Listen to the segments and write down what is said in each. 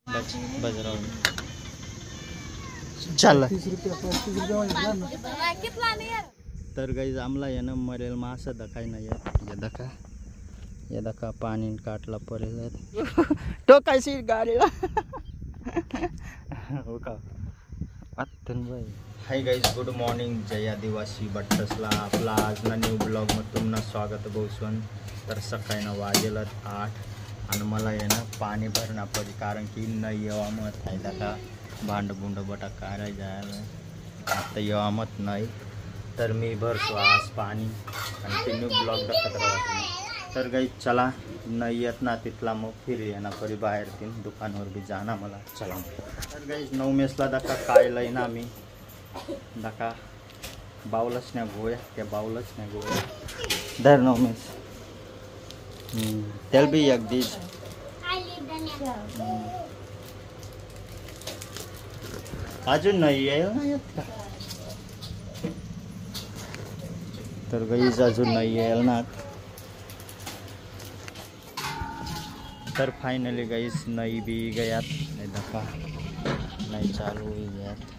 बजराव चल तर गाईज आम्हाला आहे ना मरेल मासा दखाय नाही ये दखा पाणी काटला पडेल टोकायची गाडीला हो का भाई हाय गाईज गुड मॉर्निंग जय आदिवासी बट्टसला आपला आज ना न्यू ब्लॉगमध्ये तुमनं स्वागत बोसवन तर सकाळी ना वाजेल 8 आणि मला आहे ना पाणी भरणं पाहिजे कारण की नाही येवामत आहे का भांड बुंड बटा काय जायला आता येवामत नाही तर मी भरतो आज पाणी कंटिन्यू ब्लॉग दाखवत राहतो तर गाई चला नाही येत ना तिथला मग फिर येणार परी बाहेर तीन दुकानावर बी जाना मला चला तर गाई 9 मेसला दाखा काय लय ना मी दाखा बावलच नाही गोया त्या बावलच नाही गोया धर 9 मेस तेल भी अगदीच अजून नाही आहे ना येत का तर गाईज अजून नाही येईल ना तर फायनली गाईज नाही बी गयात नाही दफा नाही चालू गयात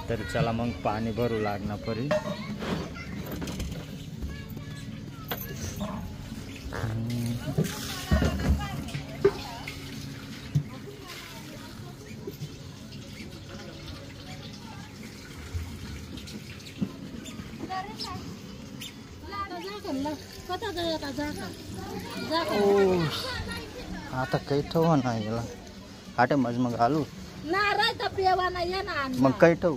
तर चला मग पाणी भरू लागणार परी आता काही ठेव नाही गेला आटे मज मग आलू मग काही ठेव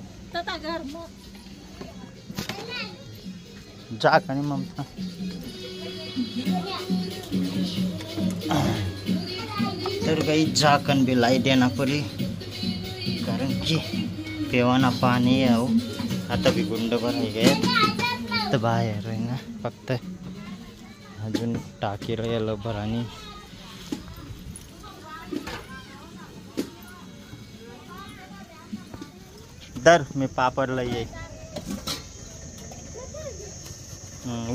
जा आणि ममता तर काही झाकण बी लाई देना परी कारण की पेवाना पाणी आहे आता बी गुंड भराय गे तर बाहेर आहे ना फक्त अजून टाकी राहिलं भरानी दर मी पापडला ये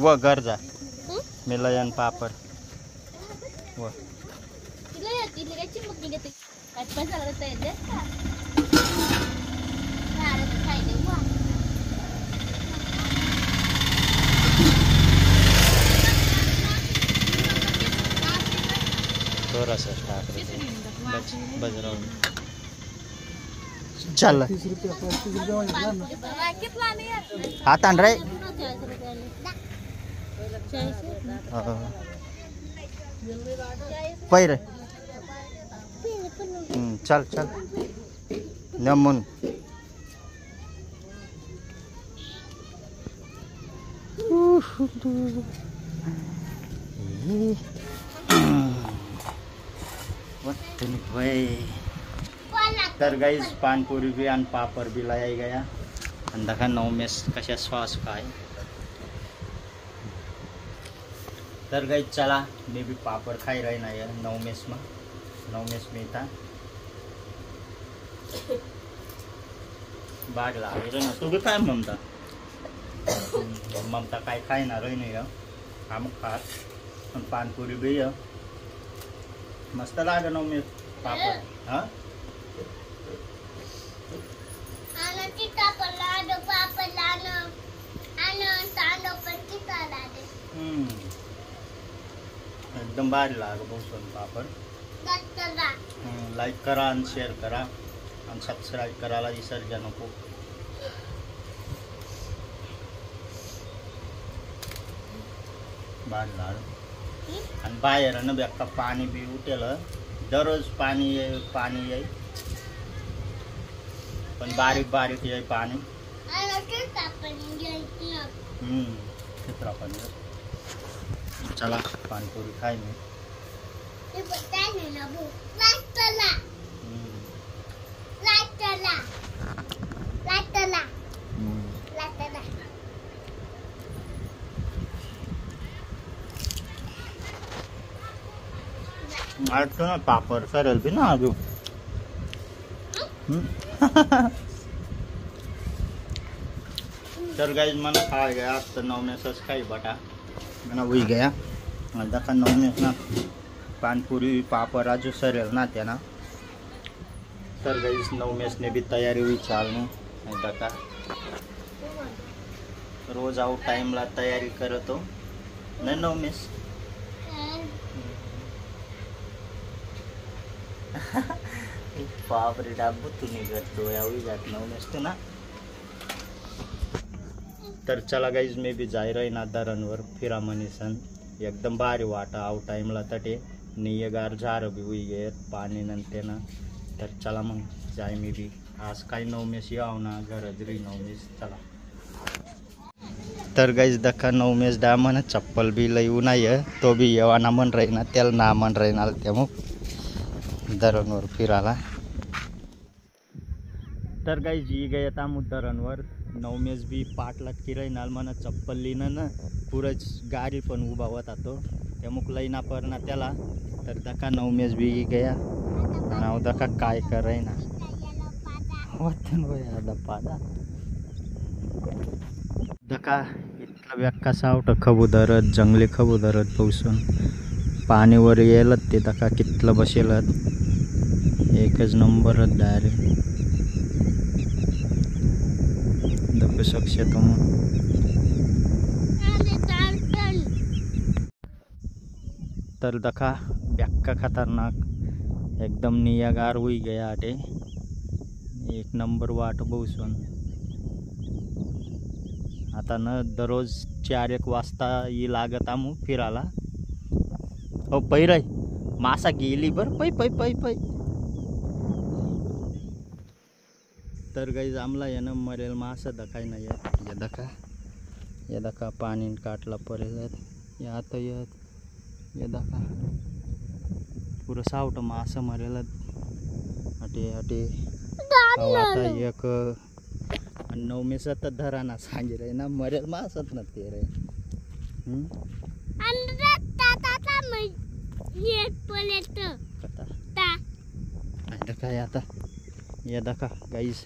व घर जा मी लयन पापड व थोडासा स्टार्ट बजराव चल हाथ आण रे पैर चल चल नमून तर गाईज पानपुरी भी आणि पापड़ भी लाया गया आणि देखा 9 मेस कशा श्वास काय तर गाईज चला मी भी पापड़ खाई रही ना यार 9 मेस में था बाग लागे ना तू भी काय ममता ममता काय खाई ना रही नहीं हम खात पानपुरी भी है मस्त लागे 9 मेस पापड़ हाँ एकदम भारी लाग बहुत पापड़ लाइक करा आणि शेअर करा आणि सबस्क्राईब करायला विसर्जा नको भारी लाग आणि बाहेर ना बेक्का पाणी बी उठेल दररोज पाणी येई पण बारीक बारीक ये पानी चित्रा पानी चला पानीपुरी खाई में आज तो ना पापड़ सरल भी ना आजू तर गाइस मन खा गया तो 9 में सस खाई बटा ना हुई गया दका नवमेश ना पानपुरी पापड़ा जो सरेल ना त्याना तर गाइस नवमेश ने भी तैयारी हुई चालने दका रोज आउ टाइम ला तैयारी करतो न नवमेश बाप रे डाबू तू नहीं करतो यावी जात नवमेश तो ना तर चला गाइज मी बी जाय रही ना धरणवर फिरा मनीसन एकदम भारी वाटा आउ टाइमला तटे नियगार झार भी हुई गए पाणी नंतर ना तर चला मग जाय मी बी आज काही नवमेश याव ना घरजरी नवमेश चला तर गाइज दखा नवमेश डा मन चप्पल भी लई नाही तो भी येवा ना मन राही ना त्याला ना मन राही ना त्या मग धरणवर फिराला तर गाइज ये गए था धरणवर नवमेश भी पाटलात की रही नाल मना चप्पल लिहिणं ना पुरच गाडी पण उभा होता तो त्या मुक लईना परना त्याला तर दका नवमेश भी गया नाव दका काय कराय ना वतन वया दपादा दका इतला व्यक्का सावट खबुदरत जंगली खबुदरत पावसून पाणीवर येलत ते दका कितलं बसेलत एकच नंबरच डायरेक्ट दखू शकतो मग तर दखा ब्याक्का खतरनाक एकदम नियागार हुई गया आटे एक नंबर वाट बसून आता न दररोज 4-1 वाजता ही लागत आमू फिराला हो पैराय मासा गेली बर पै पै पै पै तर गाइज आमला यानं मरेल मासा दखाय नाही या दखा पाणी काटला परेल या आता या दखा पुरं सावट मासा मरेल अटे अटे आता एक नवमेश तर धराना सांगे रे ना मरेल मासत ना ते रे काय आता या दखा गाइज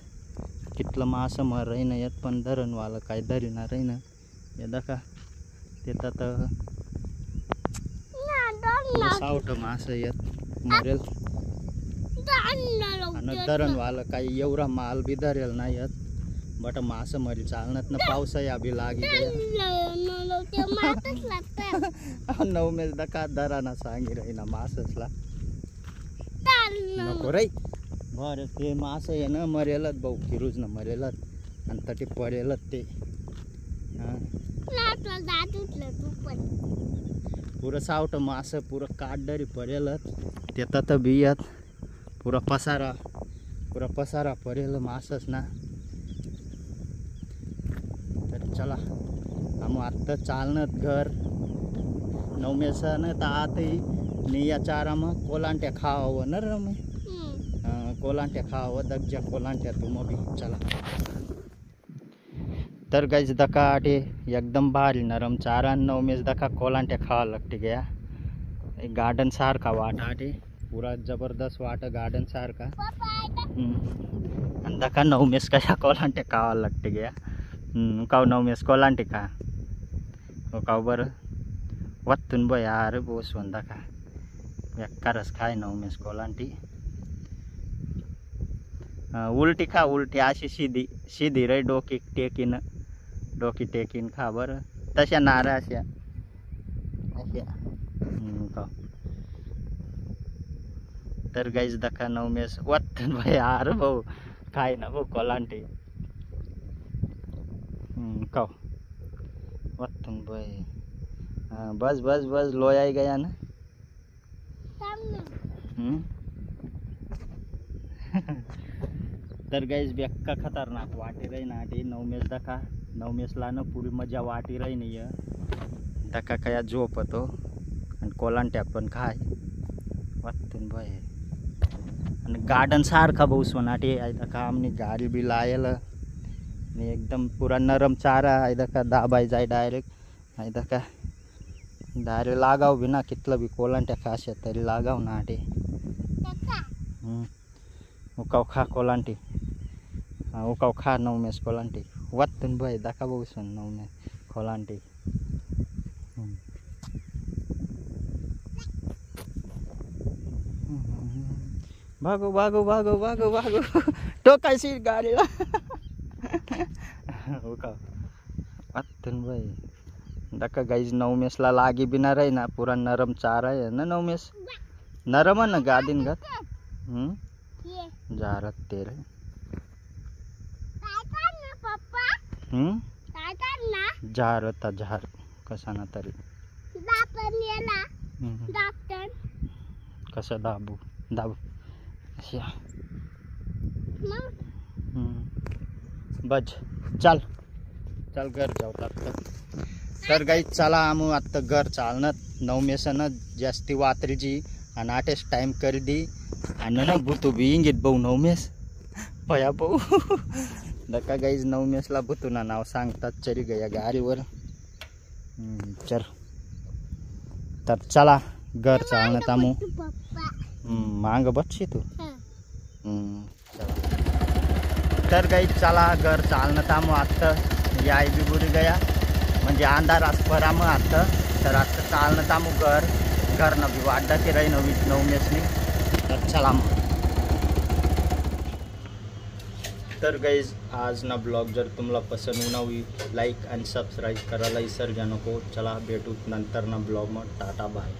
कितलं मासं मर रही ना यात पण धरणवाला काय धरीना रही ना या दखा ते तर सावट मासं येत मरेल आणि धरणवाला काही एवढा माल बी धरेल नाही येत बट मासं मरी चालणार ना पावसा या बी लागी नवमेश दका धराना सांगी रही ना माससला नको रे बरं ते मासं आहे ना मरेलच भाऊ फिरूज ना मरेलच आणि तटे पडेलच ते पुरं सावट मासं पुरं काटडरी पडेलच ते तर बियात पुरा पसारा पडेल मासच ना तर चला आम्ही आत्ता चालणं घर नवमेशानं तर आताही निया चारा मग कोलांट्या खावावं ना रम कोलांट्या खावावं दगज्या कोलांट्या तुम भी चला तर गाइज दका आटे एकदम भारी नरम चारा नवमेश दका कोलांट्या खावा लागते गया एक गार्डन सारखा वाट आटे पूरा जबरदस्त वाट गार्डन सारखा आणि दका नवमेश कशा कोलांट्या खावा लागते गया काव नवमेश कोलांटे खा हो काव बरं वत्तून ब यार बोसवन दका करस खाय नवमेश कोलांटी उलटी खा उलटी अशी सीधी रे डोकी टेकीन खा बरं तशा नारा अशा तर गाइज दका नवमेश वत्तन भाई यार भाऊ खाय ना भाऊ कोलांटी कौ वत्तन भाई बस बस बस लोया गया ना तर गाइज बेक्का खतरनाक वाटी रही ना ती नवमेश दका नवमेशला ना पुरी मजा वाटी रही नाही दका काय झोपतो आणि कोलांट्या पण खाय वाटून भाई आणि गार्डन सारखा बसवनाटी आहे दका आमनी गाडी बी लायल आणि एकदम पुरा नरम चारा आहे दका दाबाय जाय डायरेक्ट आहे दका डायरेक्ट लागाव भी ना कितलं भी कोलांट्या खाशा तरी लागाव ना आटे उकाव खा कोलांटी उकाव खा नवमेश कोलांटी वत्तन भाई दका बसून नवमेश कोलांटी भागो भागो भागो भागो भागो टोकायची गाडीला हो का अत्तन भाई डका गाइज नवमेशला लागी बिना रही ना पूरा नरम चारा है ना नवमेश नरम है ना गादीन गत झारत तेरे झार होता झार कसा ना तरी कसं दाबू दाबू बज चल चल घर जाऊ तर गाई चला आम्ही आता घर चालणार नवमेशन जास्ती वात्रीची आणि आटेच टाइम कर दी आणि ना भूतू बी इंगित भाऊ नवमेश भया भाऊ डका गाईज नवमेशला भूतूना नाव सांगतात चरी गया गाडीवर चल तर चला घर चालण्यात आमू मांग बसशी तू तर गाई चला घर चालण्यात आमू आता याय बी बुरी गया म्हणजे अंधार आसपरा मग आता तर आता चालण्यात आमू घर न बी वाढता ती राही नवमेशनी तर चला मग तर गाईज आज ना ब्लॉग जर तुम्हाला पसंद होना हुई लाईक आणि सबस्क्राईब करायला विसर घ्या नको चला भेटू नंतर ना ब्लॉग मग टाटा बाय।